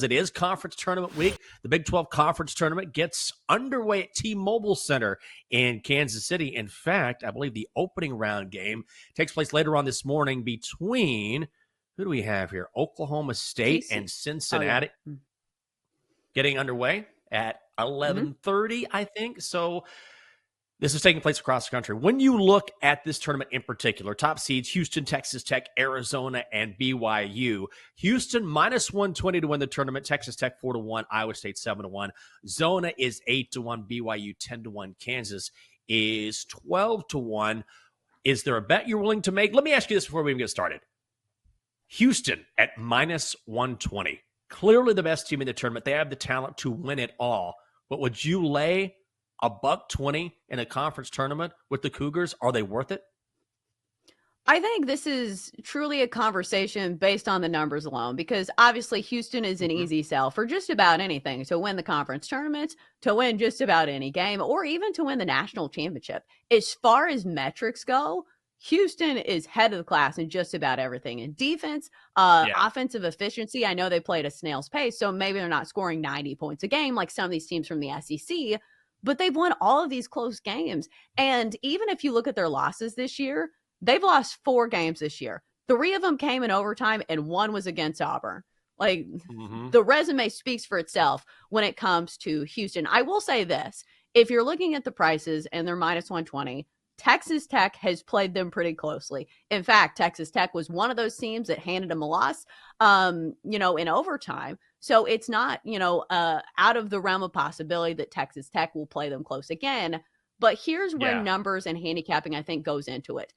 it is conference tournament week. The Big 12 conference tournament gets underway at T-Mobile Center in Kansas City. In fact, I believe the opening round game takes place later on this morning between, who do we have here? Oklahoma State and Cincinnati. Oh, yeah. Getting underway at 11:30, I think. So this is taking place across the country. When you look at this tournament in particular, top seeds, Houston, Texas Tech, Arizona, and BYU. Houston, minus 120 to win the tournament. Texas Tech, 4-1. Iowa State, 7-1. Zona is 8-1. BYU, 10-1. Kansas is 12-1. Is there a bet you're willing to make? Let me ask you this before we even get started. Houston at minus 120. Clearly the best team in the tournament. They have the talent to win it all. But would you lay $120 in a conference tournament with the Cougars? Are they worth it? I think this is truly a conversation based on the numbers alone, because obviously Houston is an easy sell for just about anything, to win the conference tournaments, to win just about any game, or even to win the national championship. As far as metrics go, Houston is head of the class in just about everything. In defense, offensive efficiency, I know they play at a snail's pace, so maybe they're not scoring 90 points a game like some of these teams from the SEC, but they've won all of these close games. And even if you look at their losses this year, they've lost 4 games this year. 3 of them came in overtime, and 1 was against Auburn. Like, the resume speaks for itself when it comes to Houston. I will say this. If you're looking at the prices and they're minus 120, Texas Tech has played them pretty closely. In fact, Texas Tech was one of those teams that handed them a loss, in overtime. So it's not, out of the realm of possibility that Texas Tech will play them close again. But here's where numbers and handicapping, I think, goes into it.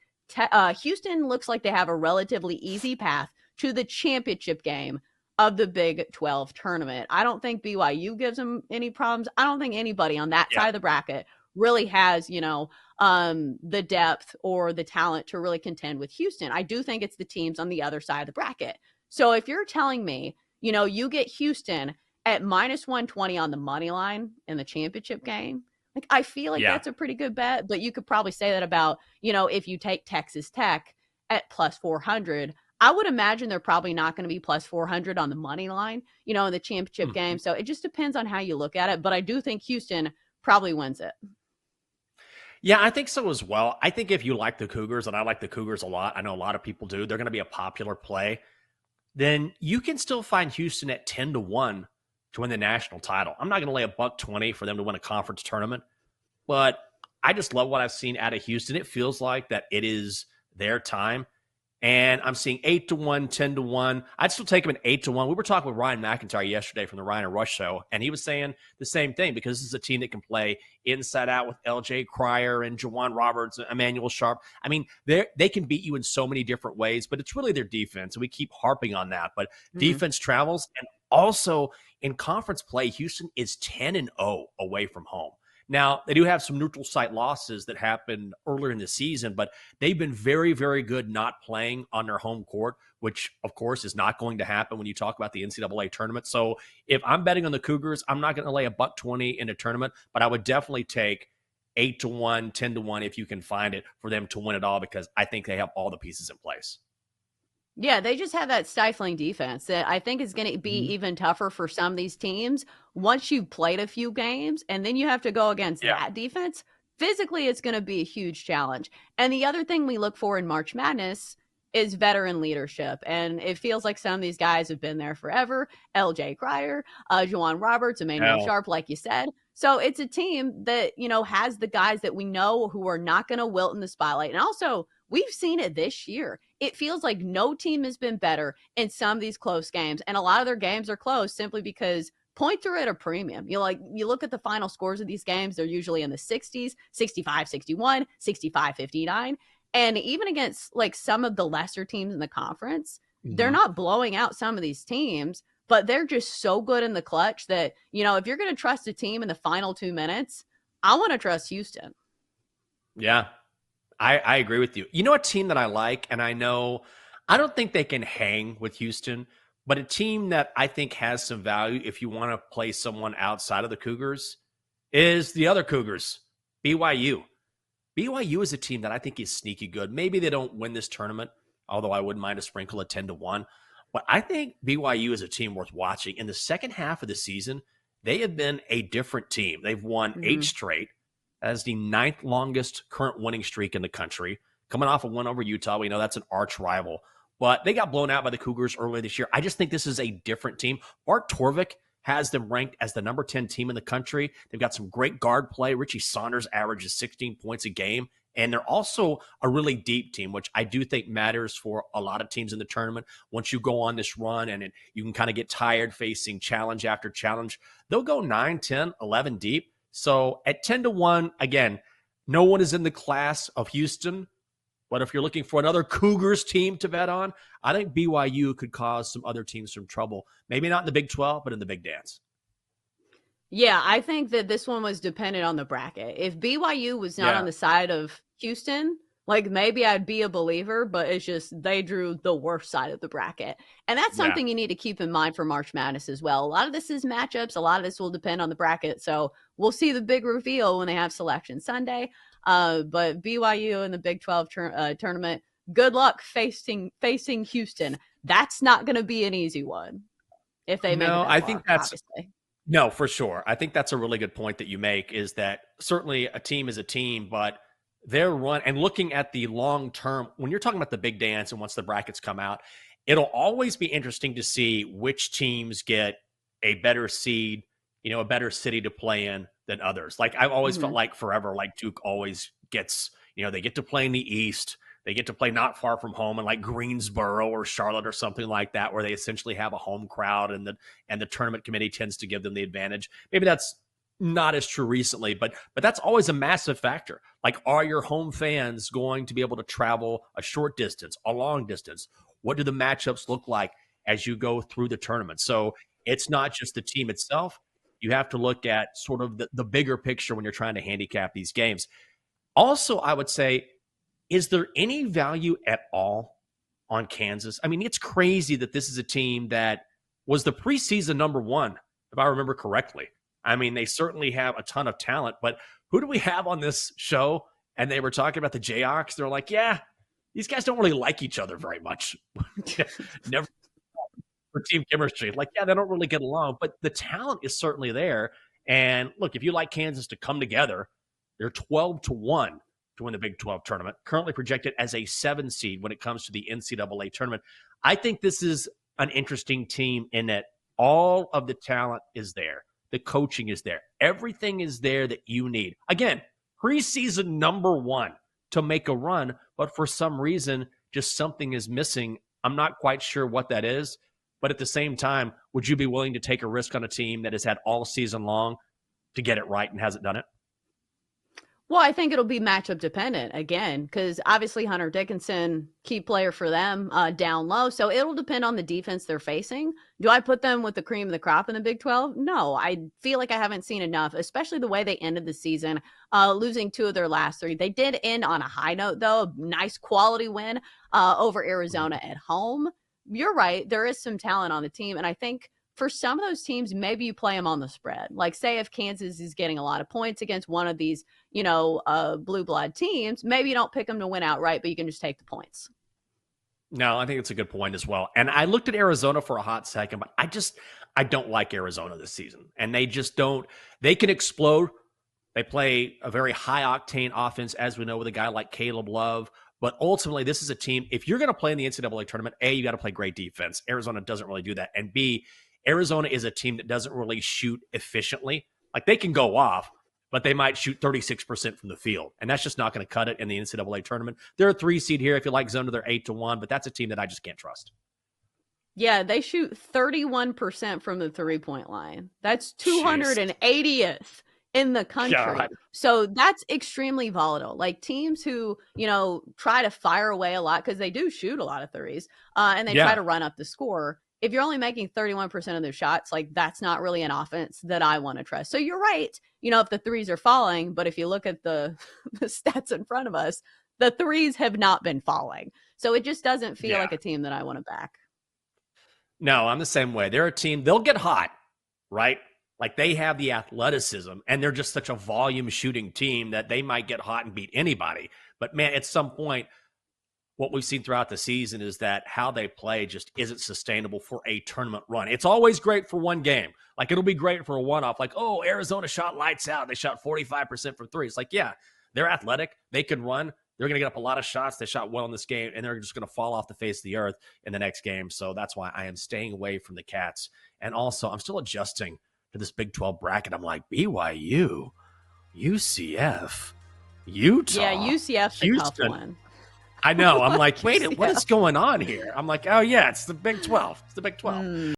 Houston looks like they have a relatively easy path to the championship game of the Big 12 tournament. I don't think BYU gives them any problems. I don't think anybody on that side of the bracket really has, the depth or the talent to really contend with Houston. I do think it's the teams on the other side of the bracket. So if you're telling me, you get Houston at minus 120 on the money line in the championship game, like, I feel like that's a pretty good bet, but you could probably say that about, if you take Texas Tech at plus 400, I would imagine they're probably not going to be plus 400 on the money line, in the championship game. So it just depends on how you look at it. But I do think Houston probably wins it. Yeah, I think so as well. I think if you like the Cougars, and I like the Cougars a lot, I know a lot of people do, they're going to be a popular play, then you can still find Houston at 10-1 to win the national title. I'm not going to lay $120 for them to win a conference tournament, but I just love what I've seen out of Houston. It feels like that it is their time. And I'm seeing 8-1, 10-1. I'd still take them at 8-1. We were talking with Ryan McIntyre yesterday from the Ryan and Rush show, and he was saying the same thing, because this is a team that can play inside out with LJ Cryer and Juwan Roberts, Emmanuel Sharp. I mean, they can beat you in so many different ways, but it's really their defense, and we keep harping on that. But defense travels, and also in conference play, Houston is 10-0 away from home. Now, they do have some neutral site losses that happened earlier in the season, but they've been very, very good not playing on their home court, which, of course, is not going to happen when you talk about the NCAA tournament. So if I'm betting on the Cougars, I'm not going to lay $120 in a tournament, but I would definitely take 8-1, 10-1 if you can find it for them to win it all, because I think they have all the pieces in place. Yeah, they just have that stifling defense that I think is going to be even tougher for some of these teams once you've played a few games, and then you have to go against that defense. Physically, it's going to be a huge challenge. And the other thing we look for in March Madness is veteran leadership. And it feels like some of these guys have been there forever. LJ Cryer, Juwan Roberts, Emmanuel Sharp, like you said. So it's a team that, has the guys that we know who are not going to wilt in the spotlight. And also, we've seen it this year. It feels like no team has been better in some of these close games. And a lot of their games are close simply because points are at a premium. You look at the final scores of these games, they're usually in the 60s, 65-61, 65-59. And even against like some of the lesser teams in the conference, they're not blowing out some of these teams, but they're just so good in the clutch that, if you're going to trust a team in the final 2 minutes, I want to trust Houston. Yeah. I agree with you. You know, a team that I like, and I don't think they can hang with Houston, but a team that I think has some value if you want to play someone outside of the Cougars is the other Cougars, BYU. BYU is a team that I think is sneaky good. Maybe they don't win this tournament, although I wouldn't mind a sprinkle at 10-1. But I think BYU is a team worth watching. In the second half of the season, they have been a different team. They've won 8 straight. As the 9th longest current winning streak in the country. Coming off a win over Utah, we know that's an arch rival. But they got blown out by the Cougars earlier this year. I just think this is a different team. Bart Torvik has them ranked as the number 10 team in the country. They've got some great guard play. Richie Saunders averages 16 points a game. And they're also a really deep team, which I do think matters for a lot of teams in the tournament. Once you go on this run and you can kind of get tired facing challenge after challenge, they'll go 9, 10, 11 deep. So at 10-1, again, no one is in the class of Houston. But if you're looking for another Cougars team to bet on, I think BYU could cause some other teams some trouble. Maybe not in the Big 12, but in the Big Dance. Yeah, I think that this one was dependent on the bracket. If BYU was not on the side of Houston, like maybe I'd be a believer, but it's just they drew the worst side of the bracket. And that's something you need to keep in mind for March Madness as well. A lot of this is matchups. A lot of this will depend on the bracket. So we'll see the big reveal when they have Selection Sunday. But BYU in the Big 12 tournament, good luck facing Houston. That's not going to be an easy one if they make it that far, I think that's obviously. No, for sure. I think that's a really good point that you make, is that certainly a team is a team, but their run and looking at the long term, when you're talking about the Big Dance and once the brackets come out, it'll always be interesting to see which teams get a better seed, a better city to play in than others. Like I've always felt like forever, like Duke always gets, they get to play in the East. They get to play not far from home in like Greensboro or Charlotte or something like that, where they essentially have a home crowd and the tournament committee tends to give them the advantage. Maybe that's not as true recently, but that's always a massive factor. Like, are your home fans going to be able to travel a short distance, a long distance? What do the matchups look like as you go through the tournament? So it's not just the team itself. You have to look at sort of the bigger picture when you're trying to handicap these games. Also, I would say, is there any value at all on Kansas? I mean, it's crazy that this is a team that was the preseason number 1, if I remember correctly. I mean, they certainly have a ton of talent, but who do we have on this show? And they were talking about the Jayhawks. They're like, yeah, these guys don't really like each other very much. Never for team chemistry. Like, yeah, they don't really get along, but the talent is certainly there. And look, if you like Kansas to come together, they're 12-1 to win the Big 12 tournament, currently projected as a 7 seed when it comes to the NCAA tournament. I think this is an interesting team in that all of the talent is there. The coaching is there. Everything is there that you need. Again, preseason number 1 to make a run, but for some reason, just something is missing. I'm not quite sure what that is, but at the same time, would you be willing to take a risk on a team that has had all season long to get it right and hasn't done it? Well, I think it'll be matchup dependent again, because obviously Hunter Dickinson, key player for them down low. So it'll depend on the defense they're facing. Do I put them with the cream of the crop in the Big 12? No, I feel like I haven't seen enough, especially the way they ended the season, losing 2 of their last 3. They did end on a high note, though, a nice quality win over Arizona at home. You're right. There is some talent on the team. And I think for some of those teams, maybe you play them on the spread. Like, say if Kansas is getting a lot of points against one of these, blue blood teams, maybe you don't pick them to win outright, but you can just take the points. No, I think it's a good point as well. And I looked at Arizona for a hot second, but I don't like Arizona this season. And they just don't. They can explode. They play a very high octane offense, as we know, with a guy like Caleb Love. But ultimately, this is a team, if you're going to play in the NCAA tournament, A, you got to play great defense. Arizona doesn't really do that. And B, Arizona is a team that doesn't really shoot efficiently. Like, they can go off, but they might shoot 36% from the field. And that's just not going to cut it in the NCAA tournament. They're a 3 seed here. If you like Zona, they're 8-1, but that's a team that I just can't trust. Yeah, they shoot 31% from the 3-point line. That's 280th in the country. God. So that's extremely volatile. Like, teams who, try to fire away a lot, because they do shoot a lot of threes, and they try to run up the score. If you're only making 31% of their shots, like, that's not really an offense that I want to trust. So you're right, if the threes are falling, but if you look at the stats in front of us, the threes have not been falling. So it just doesn't feel like a team that I want to back. No, I'm the same way. They're a team, they'll get hot, right? Like, they have the athleticism, and they're just such a volume shooting team that they might get hot and beat anybody. But man, at some point, what we've seen throughout the season is that how they play just isn't sustainable for a tournament run. It's always great for one game. Like, it'll be great for a one-off. Like, oh, Arizona shot lights out. They shot 45% from three. It's like, yeah, they're athletic. They can run. They're going to get up a lot of shots. They shot well in this game, and they're just going to fall off the face of the earth in the next game. So that's why I am staying away from the Cats. And also, I'm still adjusting to this Big 12 bracket. I'm like, BYU, UCF, Utah. Yeah, UCF's a tough one. I know. I'm like, wait, what is going on here? I'm like, oh, yeah, it's the Big 12. It's the Big 12.